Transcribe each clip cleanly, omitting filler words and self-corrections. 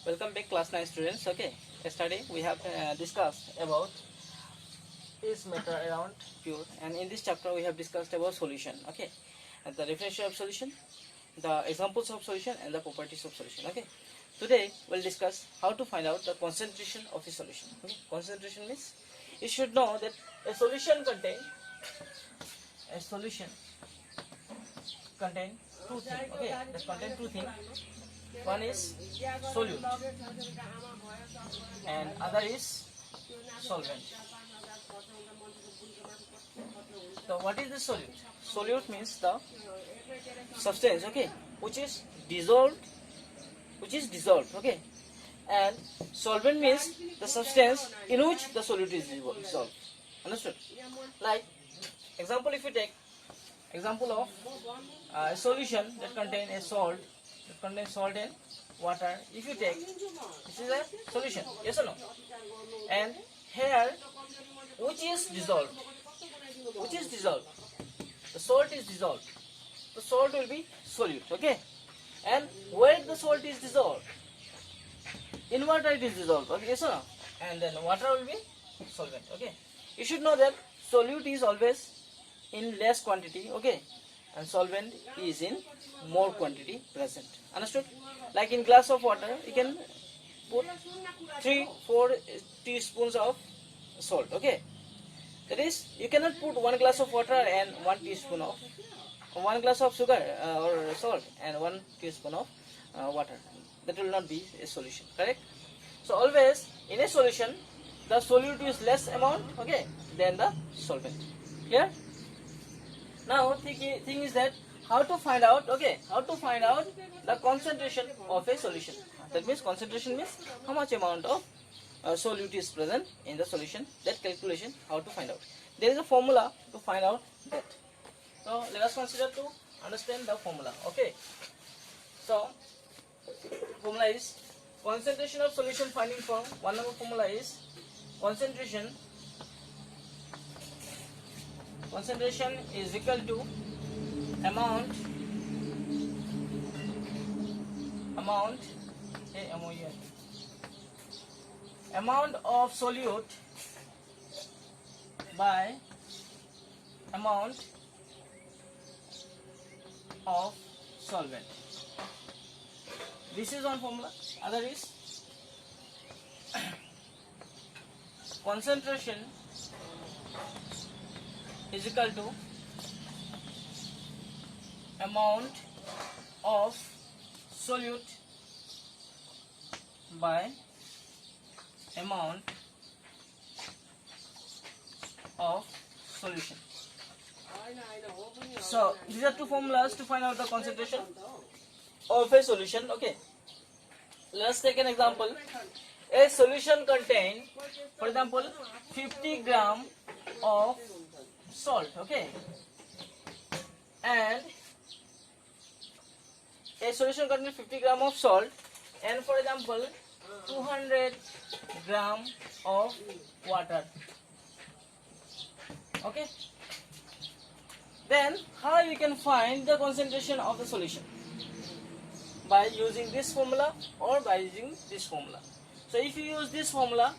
Welcome back, class 9 students. Okay, yesterday we have discussed about is matter around pure, and in this chapter we have discussed about solution. Okay, and the definition of solution, the examples of solution, and the properties of solution. Okay, today we'll discuss how to find out the concentration of a solution. Okay, concentration means you should know that a solution contain two things. Okay, that contain two things. One is solute and other is solvent. So what is the solute? Solute means the substance, okay, which is dissolved, okay, and solvent means the substance in which the solute is dissolved. Understood? Like example, if you take example of a solution that contains a salt, and water. If you take, this is a solution, yes or no? And here, which is dissolved? The salt is dissolved. The salt will be solute, okay? And where the salt is dissolved? In water it is dissolved, okay, yes or no? And then water will be solvent, okay? You should know that solute is always in less quantity, okay, and solvent is in more quantity present. Understood? Like in glass of water, you can put 3-4 teaspoons of salt, okay. That is, you cannot put 1 glass of water and 1 teaspoon of 1 glass of sugar or salt and 1 teaspoon of water. That will not be a solution, correct? So always in a solution, the solute is less amount, okay, than the solvent. Clear? Now thing is that how to find out, okay, the concentration of a solution. That means concentration means how much amount of solute is present in the solution. That calculation, how to find out. There is a formula to find out that. So let us consider to understand the formula, okay. So formula is concentration of solution finding form. One number formula is concentration is equal to amount of solute by amount of solvent. This is one formula. Other is concentration is equal to amount of solute by amount of solution. So these are two formulas to find out the concentration of a solution, okay. Let's take an example. A solution contain, for example, 50 gram of salt, okay, and a solution contains 50 gram of salt, and for example 200 gram of water, okay. Then how you can find the concentration of the solution? By using this formula or by using this formula. So if you use this formula,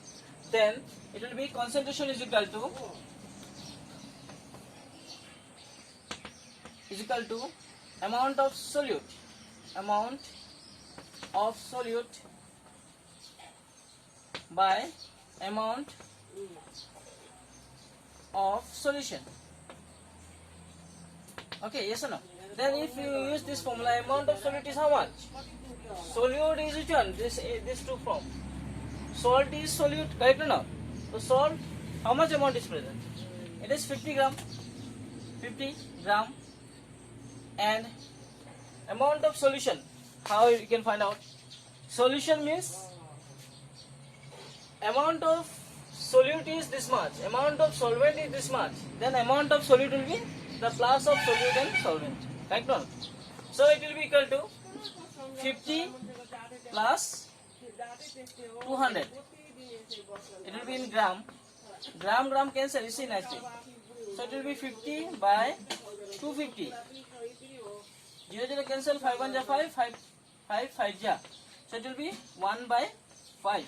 then it will be concentration is equal to amount of solute by amount of solution. Okay, yes or no? Then if you use this formula, amount of solute is how much? Solute is which one? This two form. Salt is solute, correct or not? So salt, how much amount is present? It is 50 gram. And amount of solution, how you can find out? Solution means amount of solute is this much, amount of solvent is this much, then amount of solute will be the plus of solute and solvent, correct or not? So it will be equal to 50 plus 200. It will be in gram. Gram cancel, you see nicely. So it will be 50 by 250. 0 0 cancel, 5 1 ja 5, 5 5 ja. So it will be 1 by 5.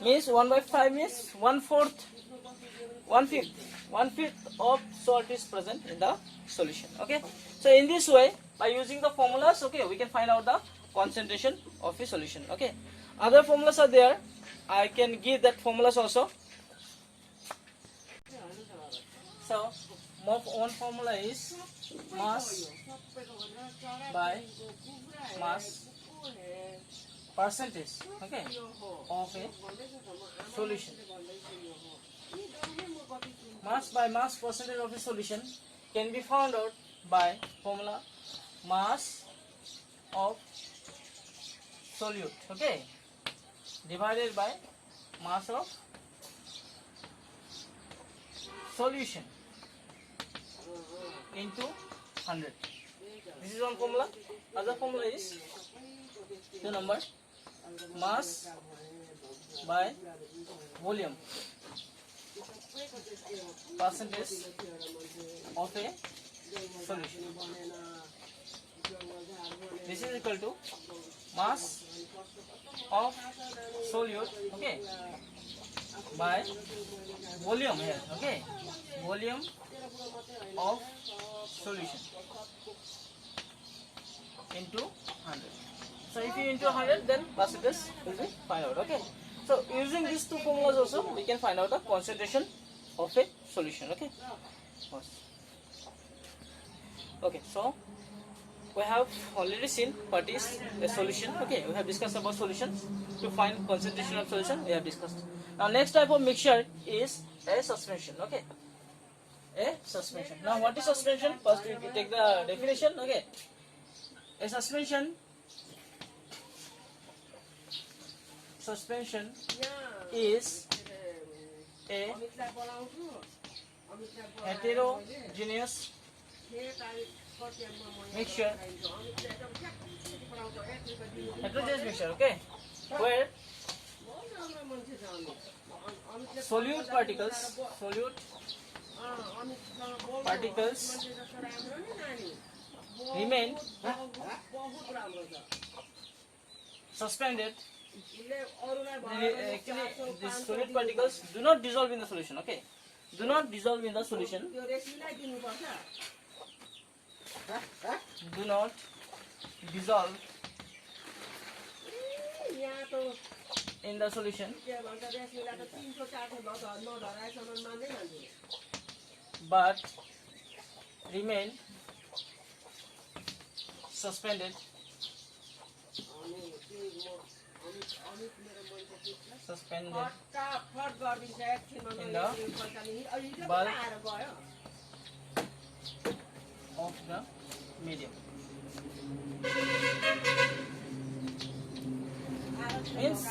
Means 1 by 5 means 1/4, 1/5. 1/5 of salt is present in the solution. Okay. So in this way, by using the formulas, okay, we can find out the concentration of a solution. Okay. Other formulas are there. I can give that formulas also. So one formula is mass by mass percentage, okay, of a solution. Mass by mass percentage of a solution can be found out by formula mass of solute, okay, divided by mass of solution into 100. This is one formula. Other formula is 2 number mass by volume percentage of a solution. This is equal to mass of solute, okay, by volume here, okay, volume of solution into 100. So if you into 100, then percentage will be find out. Okay. So using these two formulas also, we can find out the concentration of a solution. Okay. Okay. So we have already seen what is a solution. Okay. We have discussed about solutions. To find concentration of solution, we have discussed. Now next type of mixture is a suspension. Okay. A suspension. Now what is suspension? First we take the definition. Okay. A suspension is a heterogeneous mixture. Heterogeneous mixture, okay, where solute particles remain suspended. Actually, these solid particles do not dissolve in the solution. Okay, do not dissolve in the solution. Do not dissolve in the solution, but remain suspended in the bulk of the medium. Means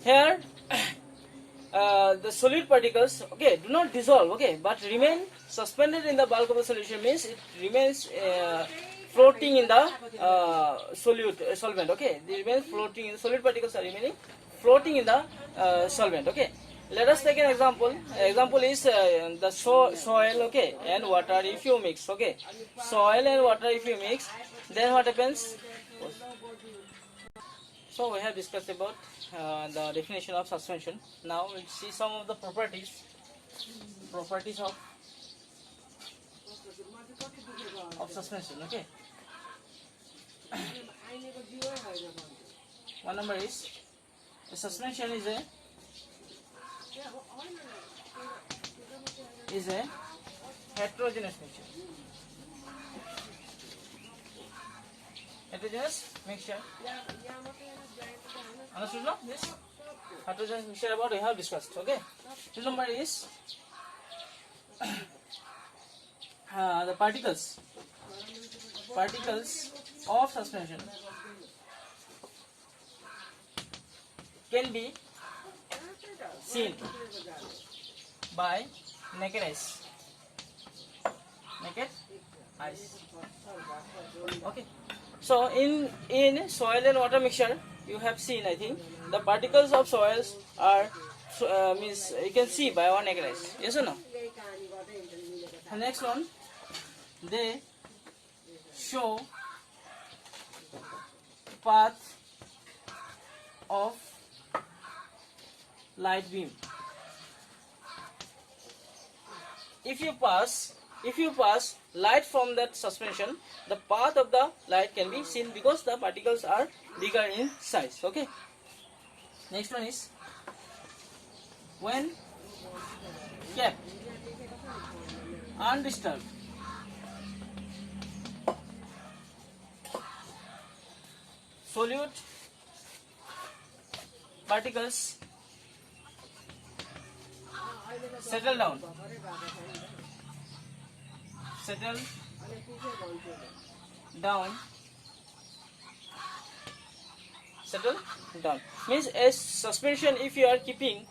here the solid particles, okay, do not dissolve, okay, but remain suspended in the bulk of the solution. Means it remains floating in the solvent. Okay, they remain floating in the solid particles are remaining floating in the solvent. Okay, let us take an example. Example is the soil, okay, and water. If you mix, okay, soil and water if you mix, then what happens? So we have discussed about the definition of suspension. Now we'll see some of the properties of suspension. Okay. One number is the suspension is a heterogeneous mixture. Heterogeneous mixture. Understood now? This heterogeneous mixture about we have discussed. Okay. This number is the particles of suspension can be seen by naked eyes. Okay. So in soil and water mixture, you have seen, I think, the particles of soils are means you can see by our naked eyes. Yes or no? The next one, they show path of light beam. If you pass light from that suspension, the path of the light can be seen because the particles are bigger in size. Okay. Next one is when kept undisturbed, solute particles settle down, settle down, settle down. Means as suspension, if you are keeping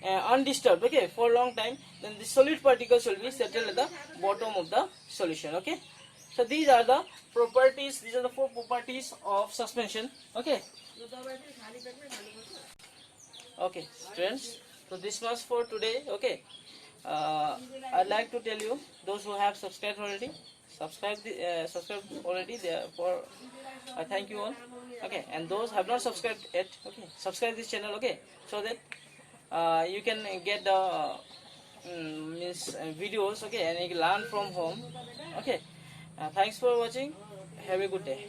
undisturbed, okay, for a long time, then the solid particles will be settled at the bottom of the solution. Okay. So these are the properties. These are the 4 properties of suspension. Okay. Okay, students. So this was for today. Okay. I'd like to tell you, those who have subscribed already, subscribe already. Therefore, I thank you all. Okay, and those have not subscribed yet, okay, subscribe this channel. Okay, so that you can get the videos. Okay, and you can learn from home. Okay, thanks for watching. Have a good day.